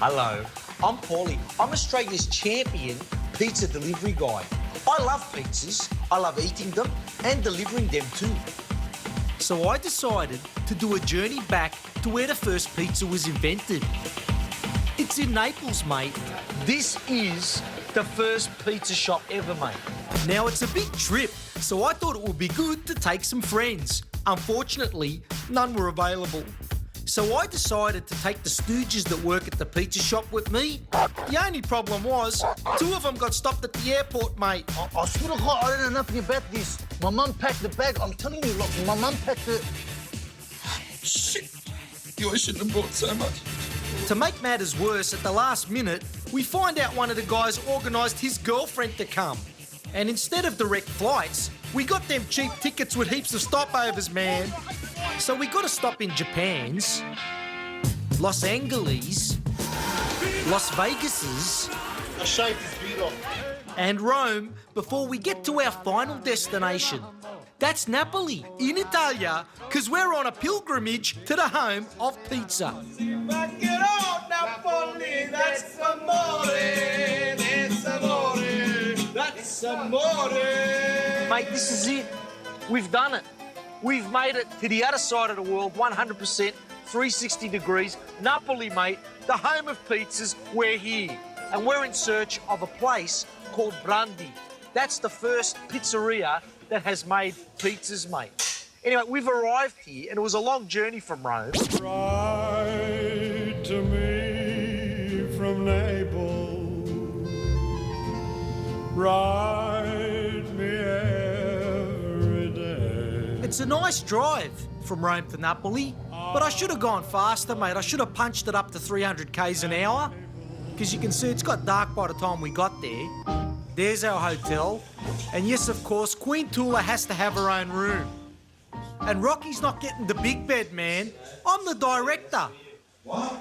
Hello, I'm Paulie. I'm Australia's champion pizza delivery guy. I love pizzas, I love eating them and delivering them too. So I decided to do a journey back to where the first pizza was invented. It's in Naples, mate. This is the first pizza shop ever, mate. Now, it's a big trip, so I thought it would be good to take some friends. Unfortunately, none were available. So I decided to take the stooges that work at the pizza shop with me. The only problem was, two of them got stopped at the airport, mate. I swear to God, I don't know nothing about this. My mum packed the bag. I'm telling you, look, my mum packed it. Shit. You shouldn't have brought so much. To make matters worse, at the last minute, we find out one of the guys organised his girlfriend to come. And instead of direct flights, we got them cheap tickets with heaps of stopovers, man. So we got to stop in Japan's, Los Angeles, Las Vegas's, I shaved his beat off. and Rome before we get to our final destination. That's Napoli, in Italia, because we're on a pilgrimage to the home of pizza. Back it on, Napoli, that's amore, that's amore, that's amore. Mate, this is it. We've done it. We've made it to the other side of the world, 100%, 360 degrees. Napoli, mate, the home of pizzas, we're here. And we're in search of a place called Brandi. That's the first pizzeria that has made pizzas, mate. Anyway, we've arrived here, and it was a long journey from Rome. Write to me from Naples. Write me every day. It's a nice drive from Rome to Napoli, but I should have gone faster, mate. I should have punched it up to 300 k's an hour, because you can see it's got dark by the time we got there. There's our hotel, and yes, of course, Queen Tula has to have her own room. And Rocky's not getting the big bed, man. I'm the director. What?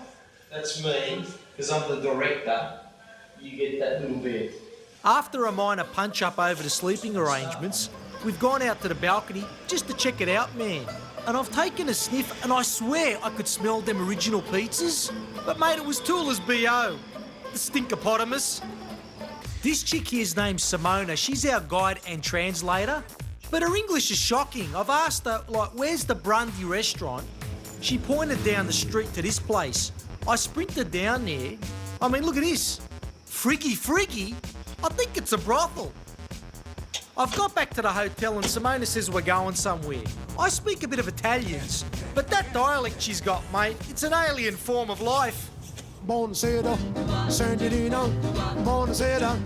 That's me, because I'm the director. You get that little bed. After a minor punch-up over the sleeping arrangements, we've gone out to the balcony just to check it out, man. And I've taken a sniff, and I swear I could smell them original pizzas. But, mate, it was Tula's B.O., the stinkopotamus. This chick here's named Simona. She's our guide and translator. But her English is shocking. I've asked her, like, where's the Brandi restaurant? She pointed down the street to this place. I sprinted down there. I mean, look at this. Freaky. I think it's a brothel. I've got back to the hotel and Simona says we're going somewhere. I speak a bit of Italians, but that dialect she's got, mate, it's an alien form of life. Buonasera, Santino, buonasera.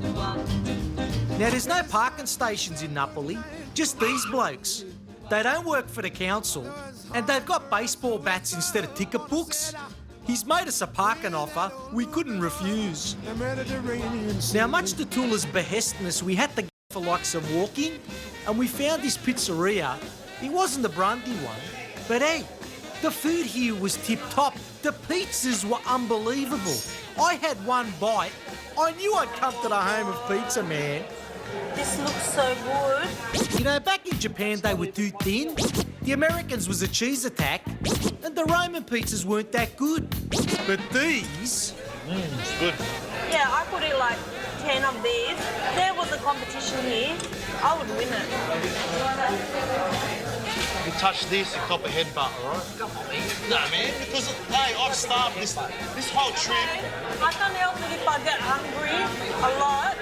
Now, there's no parking stations in Napoli, just these blokes. They don't work for the council, and they've got baseball bats instead of ticket books. He's made us a parking offer we couldn't refuse. The Mediterranean Sea. Now, much to Tula's behestness, we had to go for like some walking, and we found this pizzeria. It wasn't the Brandi one, but hey, the food here was tip-top. The pizzas were unbelievable. I had one bite. I knew I'd come to the home of pizza, man. This looks so good. You know, back in Japan, they were too thin. The Americans was a cheese attack, and the Roman pizzas weren't that good. But these... It's good. Yeah, I could eat like 10 of these. If there was a competition here, I would win it. You touch this, you cop a headbutt, all right? Come on, man. No, man, because, hey, I've starved this whole trip. I can't help it if I get hungry a lot,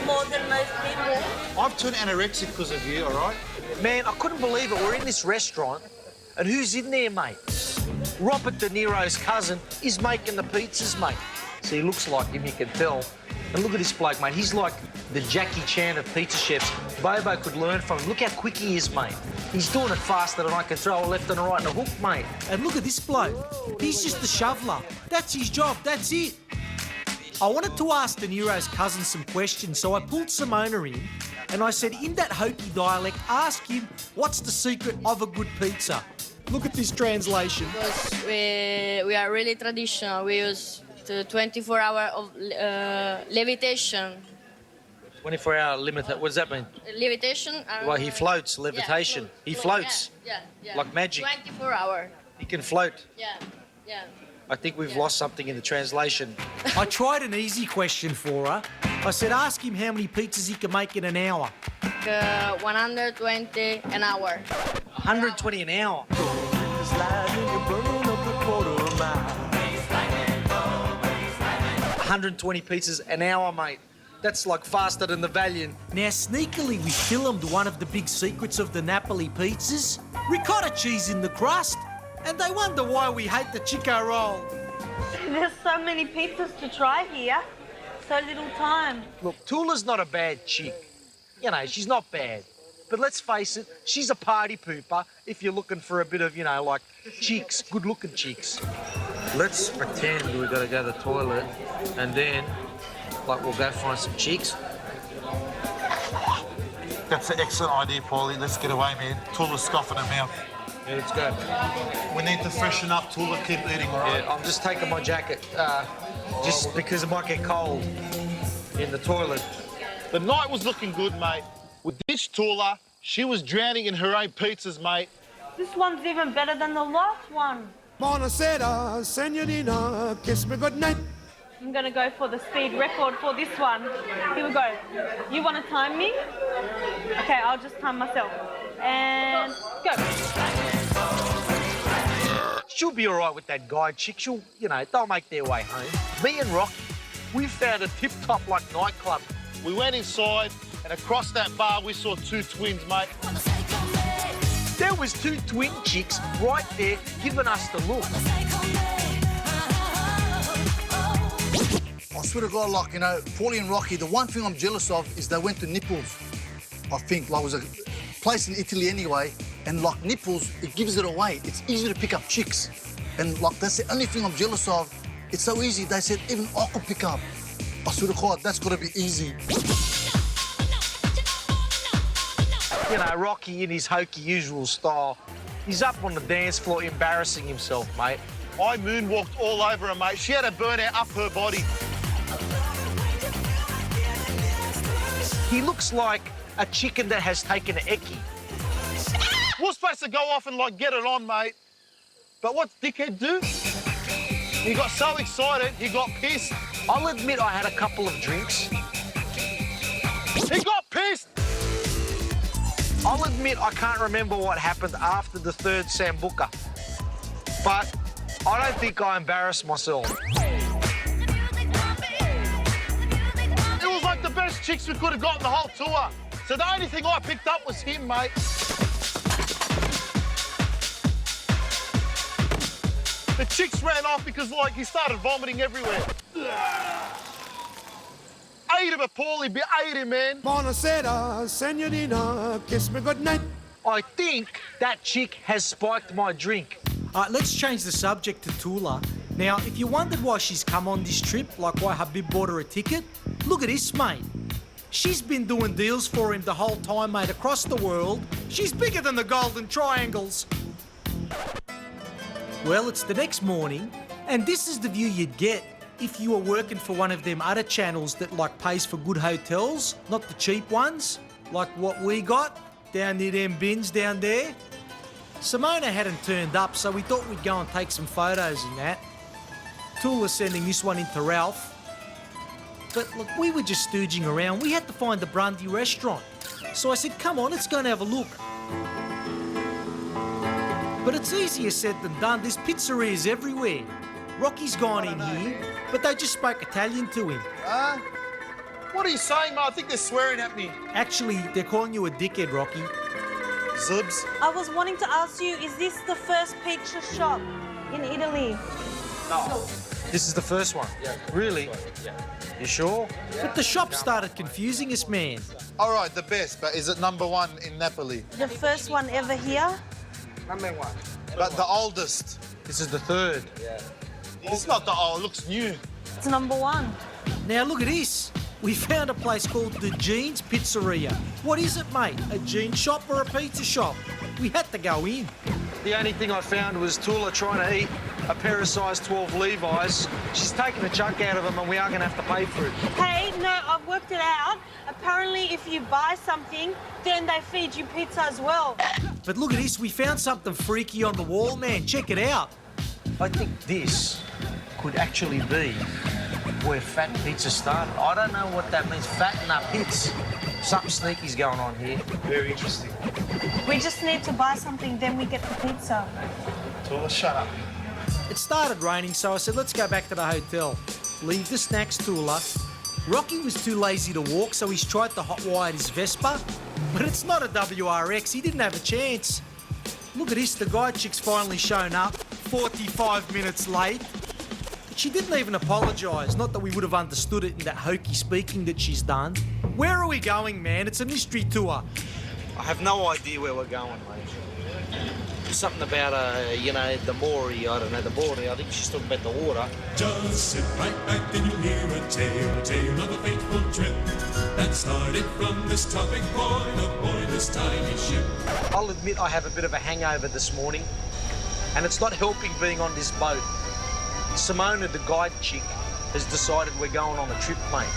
more than most people. I've turned anorexic because of you, all right? Man, I couldn't believe it. We're in this restaurant, and who's in there, mate? Robert De Niro's cousin is making the pizzas, mate. So he looks like him, you can tell. And look at this bloke, mate. He's like the Jackie Chan of pizza chefs. Bobo could learn from him. Look how quick he is, mate. He's doing it faster than I can throw a left and a right and a hook, mate. And look at this bloke. He's just a shoveler. That's his job. That's it. I wanted to ask De Niro's cousin some questions, so I pulled Simona in and I said, in that Hokie dialect, ask him what's the secret of a good pizza. Look at this translation. Because we are really traditional. We use the 24-hour of levitation. 24-hour limit. What does that mean? Levitation. Well, he floats. Levitation. Yeah, he floats. Yeah. Like magic. 24 hour. He can float. Yeah. I think we've lost something in the translation. I tried an easy question for her. I said, ask him how many pizzas he can make in an hour. 120 an hour. 120 an hour. 120 pizzas an hour, mate. That's like faster than the Valiant. Now, sneakily, we filmed one of the big secrets of the Napoli pizzas. Ricotta cheese in the crust. And they wonder why we hate the Chico roll. There's so many pizzas to try here. So little time. Look, Tula's not a bad chick. You know, she's not bad. But let's face it, she's a party pooper if you're looking for a bit of, you know, like chicks, good-looking chicks. Let's pretend we've got to go to the toilet and then, like, we'll go find some chicks. That's an excellent idea, Paulie. Let's get away, man. Tula's scoffing her mouth. Yeah, let's go. We need to freshen up. Tula, keep eating, all right? Yeah, I'm just taking my jacket, just because it might get cold in the toilet. The night was looking good, mate. With this Tula, she was drowning in her own pizzas, mate. This one's even better than the last one. Buonasera, senorina, kiss me goodnight. I'm gonna go for the speed record for this one. Here we go. You wanna time me? Okay, I'll just time myself. And go. She'll be all right with that guy chick. She'll, you know, they'll make their way home. Me and Rocky, we found a tip-top like nightclub. We went inside, and across that bar, we saw two twins, mate. There was two twin chicks right there giving us the look. I swear to God, like, you know, Paulie and Rocky, the one thing I'm jealous of is they went to Naples. I think, like, it was a place in Italy anyway, and like Naples, it gives it away. It's easy to pick up chicks. And like, that's the only thing I'm jealous of. It's so easy. They said even I could pick up. I swear to God, that's gotta be easy. You know, Rocky in his hokey usual style. He's up on the dance floor embarrassing himself, mate. I moonwalked all over her, mate. She had a burnout up her body. He looks like a chicken that has taken an eckie. We're supposed to go off and, like, get it on, mate. But what's dickhead do? He got so excited, he got pissed. I'll admit I had a couple of drinks. He got pissed! I'll admit I can't remember what happened after the third Sambuca. But I don't think I embarrassed myself. It was like the best chicks we could have got in the whole tour. So the only thing I picked up was him, mate. The chicks ran off because, like, he started vomiting everywhere. Ate him, Paulie, ate him, man. Buonasera, senorina, kiss me goodnight. I think that chick has spiked my drink. Let's change the subject to Tula. Now, if you wondered why she's come on this trip, like why Habib bought her a ticket, look at this, mate. She's been doing deals for him the whole time, mate, across the world. She's bigger than the Golden Triangles. Well, it's the next morning, and this is the view you'd get if you were working for one of them other channels that, like, pays for good hotels, not the cheap ones, like what we got down near them bins down there. Simona hadn't turned up, so we thought we'd go and take some photos and that. Tula's sending this one into Ralph. But look, we were just stooging around. We had to find the Brundy restaurant. So I said, come on, let's go and have a look. But it's easier said than done. There's pizzerias everywhere. Rocky's gone in here, but they just spoke Italian to him. What are you saying, mate? I think they're swearing at me. Actually, they're calling you a dickhead, Rocky. Zubs. I was wanting to ask you, is this the first pizza shop in Italy? No. This is the first one? Yeah. Really? Yeah. You sure? Yeah. But the shop started confusing us, man. All right, the best, but is it #1 in Napoli? The first one ever here? #1. But the oldest. This is the third. Yeah. It's not the old, it looks new. It's #1. Now look at this. We found a place called the Jeans Pizzeria. What is it, mate? A jean shop or a pizza shop? We had to go in. The only thing I found was Tula trying to eat a pair of size 12 Levi's. She's taken a chunk out of them and we are going to have to pay for it. Hey, no, I've worked it out. Apparently, if you buy something, then they feed you pizza as well. But look at this. We found something freaky on the wall, man. Check it out. I think this could actually be where Fat Pizza started. I don't know what that means, fatten up hits. Something sneaky's going on here. Very interesting. We just need to buy something, then we get the pizza. Tula, shut up. It started raining, so I said, let's go back to the hotel. Leave the snacks Tula. Rocky was too lazy to walk, so he's tried to hotwire his Vespa, but it's not a WRX. He didn't have a chance. Look at this, the guide chick's finally shown up, 45 minutes late. She didn't even apologise, not that we would have understood it in that hokey speaking that she's done. Where are we going, man? It's a mystery tour. I have no idea where we're going, mate. Something about, the Maury, I don't know, the Maury. I think she's talking about the water. Just sit right back and you'll hear a tale of a fateful trip that started from this tropic point aboard this tiny ship. I'll admit I have a bit of a hangover this morning, and it's not helping being on this boat. Simona, the guide chick, has decided we're going on a trip, mate.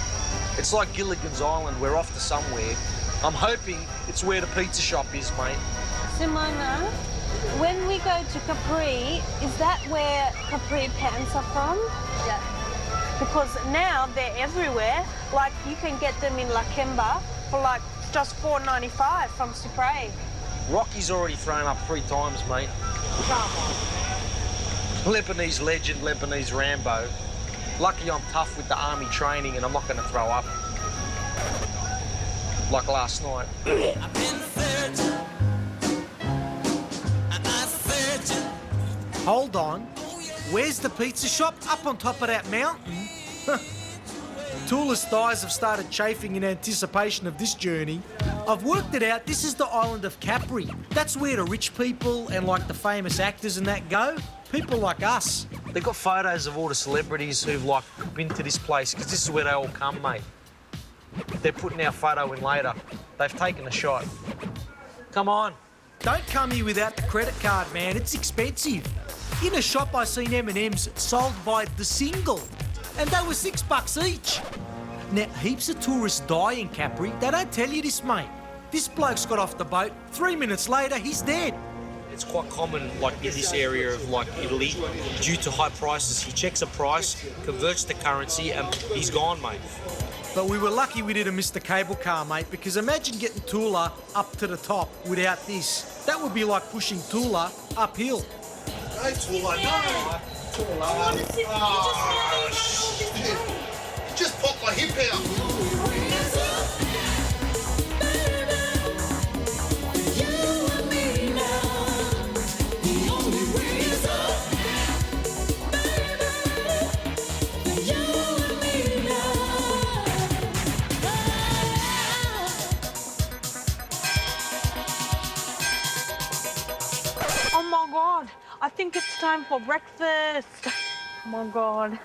It's like Gilligan's Island, we're off to somewhere. I'm hoping it's where the pizza shop is, mate. Simona, when we go to Capri, is that where Capri pants are from? Yeah. Because now they're everywhere. Like, you can get them in Lakemba for like just $4.95 from Supre. Rocky's already thrown up 3 times, mate. Lebanese legend, Lebanese Rambo. Lucky I'm tough with the army training and I'm not going to throw up. Like last night. Hold on. Where's the pizza shop? Up on top of that mountain? Tula's thighs have started chafing in anticipation of this journey. I've worked it out. This is the island of Capri. That's where the rich people and like the famous actors and that go. People like us. They've got photos of all the celebrities who've like been to this place because this is where they all come, mate. They're putting our photo in later. They've taken a shot. Come on. Don't come here without the credit card, man. It's expensive. In a shop, I seen M&Ms sold by the single, and they were $6 each. Now, heaps of tourists die in Capri. They don't tell you this, mate. This bloke's got off the boat. 3 minutes later, he's dead. It's quite common, like in this area of like Italy, due to high prices. He checks a price, converts the currency, and he's gone, mate. But we were lucky we didn't miss the cable car, mate, because imagine getting Tula up to the top without this. That would be like pushing Tula uphill. Hey, Tula, no. I want to sit. Just pop my hip out. Oh my God, I think it's time for breakfast. Oh my God.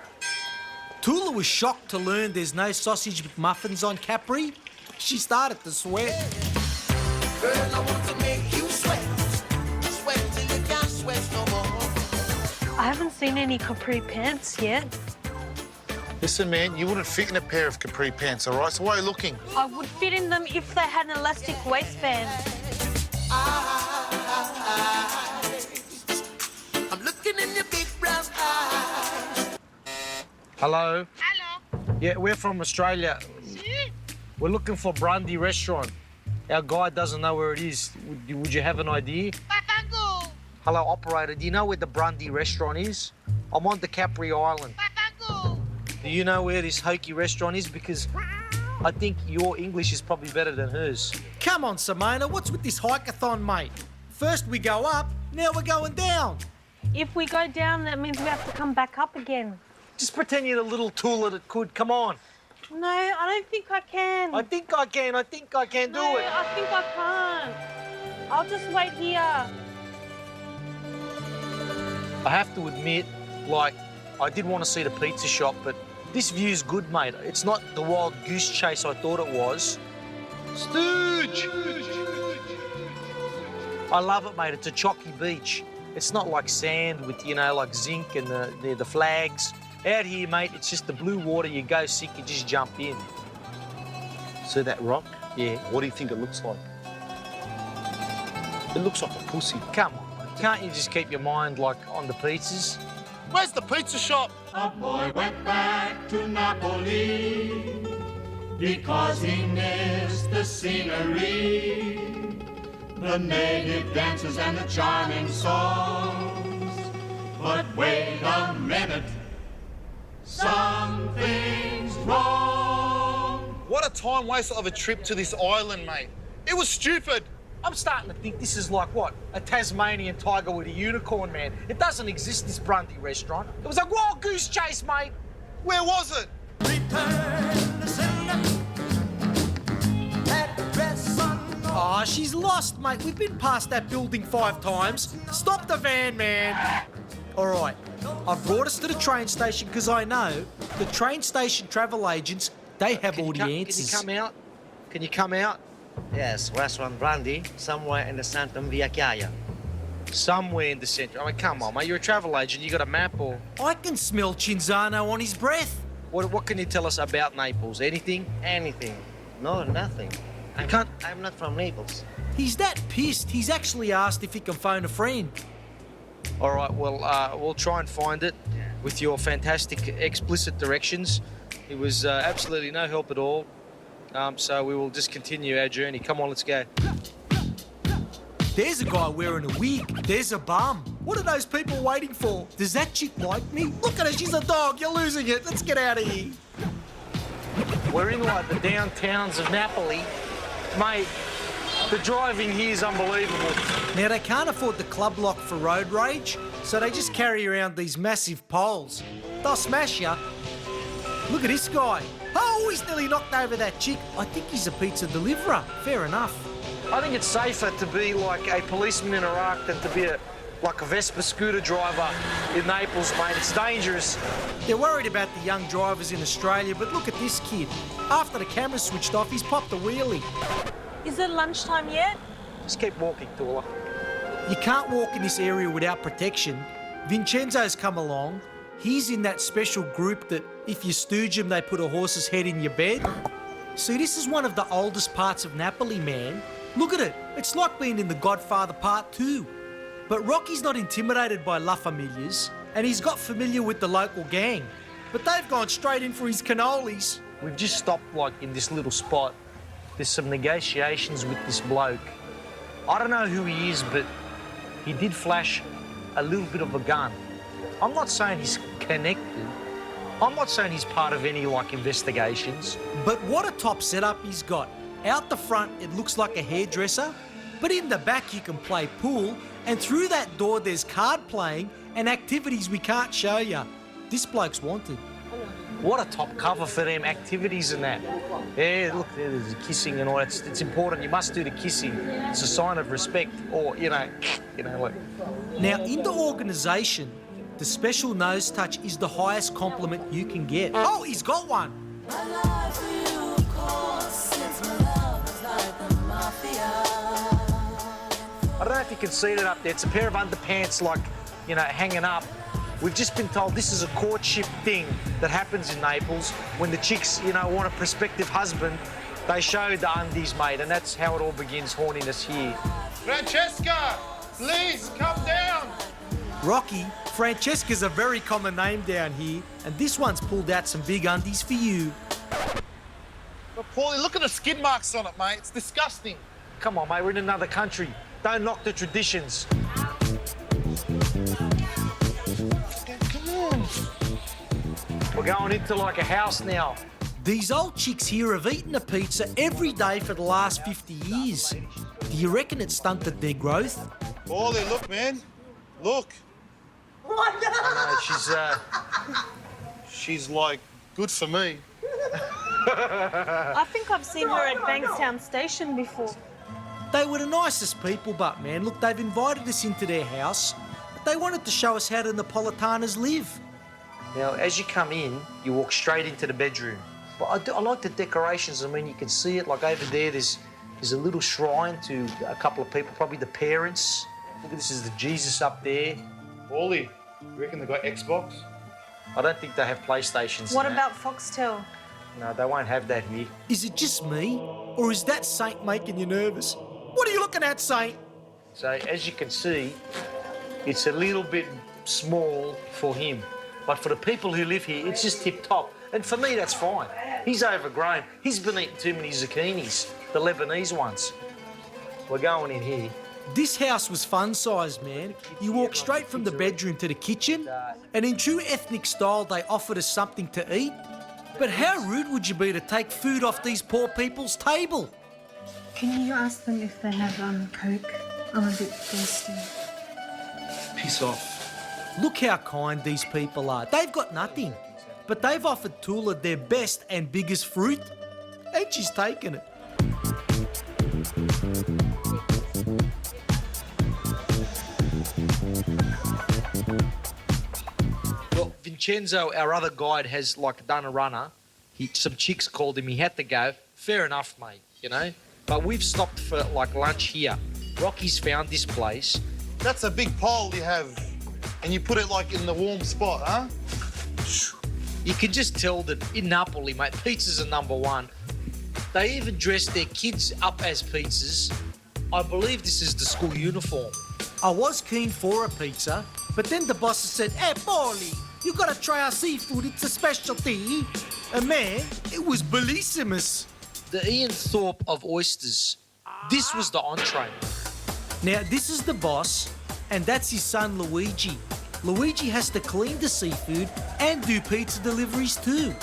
Tula was shocked to learn there's no sausage McMuffins on Capri. She started to sweat. Girl, I want to make you sweat. Sweat till you can't sweat no more. I haven't seen any capri pants yet. Listen, man, you wouldn't fit in a pair of capri pants, all right? So why are you looking? I would fit in them if they had an elastic waistband. I'm looking in your big brown eyes. Hello? Hello. Yeah, we're from Australia. We're looking for Brandy restaurant. Our guide doesn't know where it is. Would you have an idea? Papango. Hello, operator. Do you know where the Brandy restaurant is? I'm on the Capri Island. Papango. Do you know where this hokey restaurant is? Because I think your English is probably better than hers. Come on, Simona. What's with this hike-a-thon, mate? First we go up, now we're going down. If we go down, that means we have to come back up again. Just pretend you're the little Tula that could. Come on. No, I don't think I can. I think I can. I think I can do No, it. I think I can't. I'll just wait here. I have to admit, like, I did want to see the pizza shop, but this view's good, mate. It's not the wild goose chase I thought it was. Stooge! I love it, mate. It's a chalky beach. It's not like sand with, like zinc and the flags. Out here, mate, it's just the blue water. You go sick, you just jump in. See that rock? Yeah. What do you think it looks like? It looks like a pussy. Come on, mate. Can't you just keep your mind, like, on the pizzas? Where's the pizza shop? A boy went back to Napoli because he missed the scenery, the native dances and the charming songs. But wait a minute, something's wrong. What a time waster of a trip to this island, mate. It was stupid. I'm starting to think this is like what? A Tasmanian tiger with a unicorn, man. It doesn't exist, this Brunty restaurant. It was a wild goose chase, mate. Where was it? Oh, she's lost, mate. We've been past that building 5 times. Stop the van, man. All right, I've brought us to the train station because I know the train station travel agents, they have all the answers. Can you come out? Can you come out? Yes, restaurant Brandy, somewhere in the Santam Via Chiaia. Somewhere in the centre. I mean, come on, mate. You're a travel agent. You got a map or... I can smell Cinzano on his breath. What can you tell us about Naples? Anything? Anything. No, nothing. I'm not from Naples. He's that pissed. He's actually asked if he can phone a friend. All right, well, we'll try and find it with your fantastic explicit directions. It was absolutely no help at all. So we will just continue our journey. Come on, let's go. There's a guy wearing a wig. There's a bum. What are those people waiting for? Does that chick like me? Look at her, she's a dog. You're losing it. Let's get out of here. We're in like the downtowns of Napoli. Mate, the driving here is unbelievable. Now, they can't afford the club lock for road rage, so they just carry around these massive poles. They'll smash you. Look at this guy. Oh, he's nearly knocked over that chick. I think he's a pizza deliverer. Fair enough. I think it's safer to be like a policeman in Iraq than to be like a Vespa scooter driver in Naples, mate. It's dangerous. They're worried about the young drivers in Australia, but look at this kid. After the camera switched off, he's popped a wheelie. Is it lunchtime yet? Just keep walking, Tula. You can't walk in this area without protection. Vincenzo's come along. He's in that special group that if you stooge him, they put a horse's head in your bed. See, this is one of the oldest parts of Napoli, man. Look at it. It's like being in The Godfather Part 2. But Rocky's not intimidated by La Familias, and he's got familiar with the local gang. But they've gone straight in for his cannolis. We've just stopped, like, in this little spot. There's some negotiations with this bloke. I don't know who he is, but he did flash a little bit of a gun. I'm not saying he's connected. I'm not saying he's part of any, like, investigations. But what a top setup he's got. Out the front, it looks like a hairdresser, but in the back, you can play pool, and through that door, there's card playing and activities we can't show you. This bloke's wanted. What a top cover for them activities and that. Yeah, look, there's the kissing and all that. It's important. You must do the kissing. It's a sign of respect, or, you know, like. Now, in the organisation, the special nose touch is the highest compliment you can get. Oh, he's got one. I don't know if you can see it up there. It's a pair of underpants, like, you know, hanging up. We've just been told this is a courtship thing that happens in Naples. When the chicks, you know, want a prospective husband, they show the undies, mate, and that's how it all begins, horniness here. Francesca, please come down. Rocky, Francesca's a very common name down here, and this one's pulled out some big undies for you. But Paulie, look at the skid marks on it, mate. It's disgusting. Come on, mate, we're in another country. Don't knock the traditions. Come on. We're going into like a house now. These old chicks here have eaten a pizza every day for the last 50 years. Do you reckon it stunted their growth? Paulie, look, man. Look. I know, She's like good for me. I think I've seen her at Bankstown Station before. They were the nicest people, but man, look, they've invited us into their house, but they wanted to show us how the Napolitanas live. Now, as you come in, you walk straight into the bedroom. But I like the decorations. I mean, you can see it, like over there, there's a little shrine to a couple of people, probably the parents. Look at this, is the Jesus up there. Paulie, you reckon they got Xbox? I don't think they have PlayStations. What about Foxtel? No, they won't have that here. Is it just me, or is that Saint making you nervous? What are you looking at, Saint? So, as you can see, it's a little bit small for him. But for the people who live here, it's just tip-top. And for me, that's fine. He's overgrown. He's been eating too many zucchinis, the Lebanese ones. We're going in here. This house was fun-sized, man. You walk straight from the bedroom to the kitchen, and in true ethnic style, they offered us something to eat. But how rude would you be to take food off these poor people's table? Can you ask them if they have Coke? I'm a bit thirsty. Piss off. Look how kind these people are. They've got nothing, but they've offered Tula their best and biggest fruit, and she's taken it. Well, Vincenzo, our other guide, has done a runner. Some chicks called him. He had to go. Fair enough, mate. You know. But we've stopped for lunch here. Rocky's found this place. That's a big pole you have, and you put it in the warm spot, huh? You can just tell that in Napoli, mate, pizzas are number one. They even dress their kids up as pizzas. I believe this is the school uniform. I was keen for a pizza, but then the boss said, "Hey, Paulie, you gotta try our seafood, it's a specialty." And man, it was bellissimus. The Ian Thorpe of oysters. This was the entree. Now, this is the boss, and that's his son, Luigi. Luigi has to clean the seafood and do pizza deliveries too.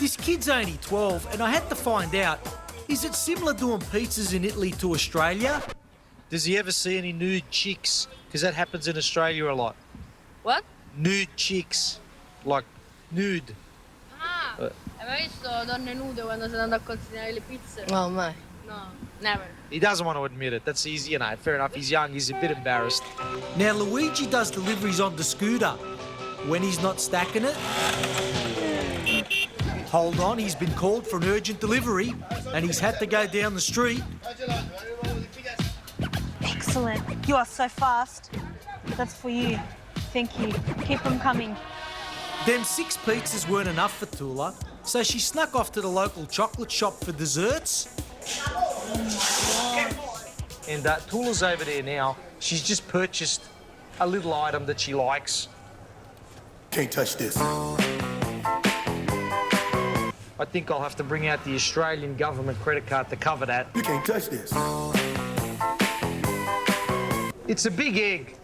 This kid's only 12, and I had to find out, is it similar doing pizzas in Italy to Australia? Does he ever see any nude chicks? Because that happens in Australia a lot. What? Nude chicks. Nude. Hai mai visto donne nude quando si andando a consegnare le pizze? No, mai. No, never. He doesn't want to admit it. That's easy, fair enough. He's young, he's a bit embarrassed. Now, Luigi does deliveries on the scooter. When he's not stacking it... Hold on, he's been called for an urgent delivery, and he's had to go down the street. Excellent. You are so fast. That's for you. Thank you. Keep them coming. Them 6 pizzas weren't enough for Tula, so she snuck off to the local chocolate shop for desserts. And Tula's over there now. She's just purchased a little item that she likes. Can't touch this. I think I'll have to bring out the Australian government credit card to cover that. You can't touch this. It's a big egg,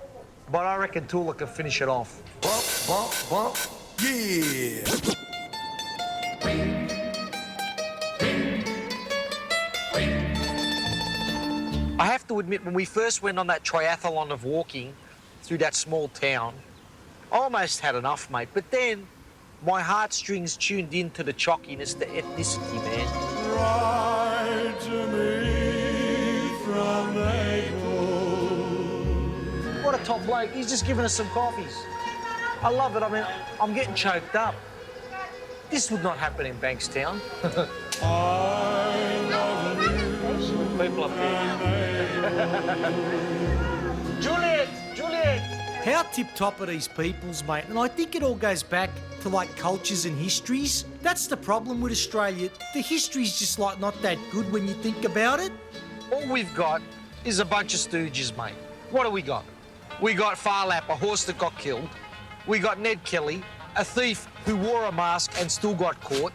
but I reckon Tula can finish it off. Bump, bump, bump. Yeah. I have to admit, when we first went on that triathlon of walking through that small town, I almost had enough, mate. But then my heartstrings tuned into the chalkiness, the ethnicity, man. Write to me from Naples. What a top bloke. He's just giving us some coffees. I love it. I mean, I'm getting choked up. This would not happen in Bankstown. I love you. People up there. Juliet! How tip-top are these peoples, mate? And I think it all goes back to, cultures and histories. That's the problem with Australia. The history's just, not that good when you think about it. All we've got is a bunch of stooges, mate. What do we got? We got Farlap, a horse that got killed. We got Ned Kelly, a thief who wore a mask and still got caught.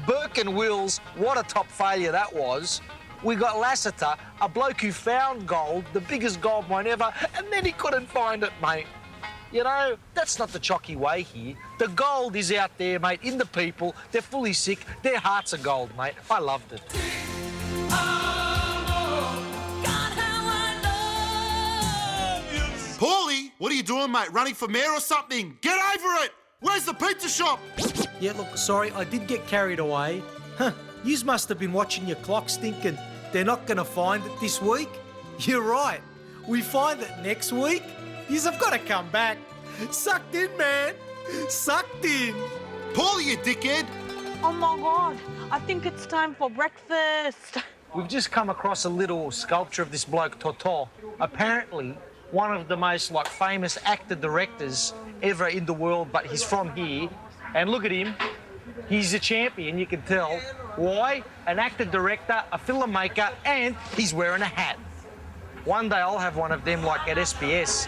Burke and Wills, what a top failure that was. We got Lassiter, a bloke who found gold, the biggest gold mine ever, and then he couldn't find it, mate. You know, that's not the Chocky way here. The gold is out there, mate, in the people. They're fully sick. Their hearts are gold, mate. I loved it. Paulie, what are you doing, mate? Running for mayor or something? Get over it! Where's the pizza shop? Yeah, look, sorry, I did get carried away. Huh, yous must have been watching your clocks thinking they're not going to find it this week. You're right. We find it next week. Yous have got to come back. Sucked in, man. Sucked in. Paulie, you dickhead! Oh my God, I think it's time for breakfast. We've just come across a little sculpture of this bloke, Toto. Apparently, one of the most famous actor-directors ever in the world, but he's from here. And look at him. He's a champion, you can tell. Why? An actor-director, a filmmaker, and he's wearing a hat. One day I'll have one of them at SBS.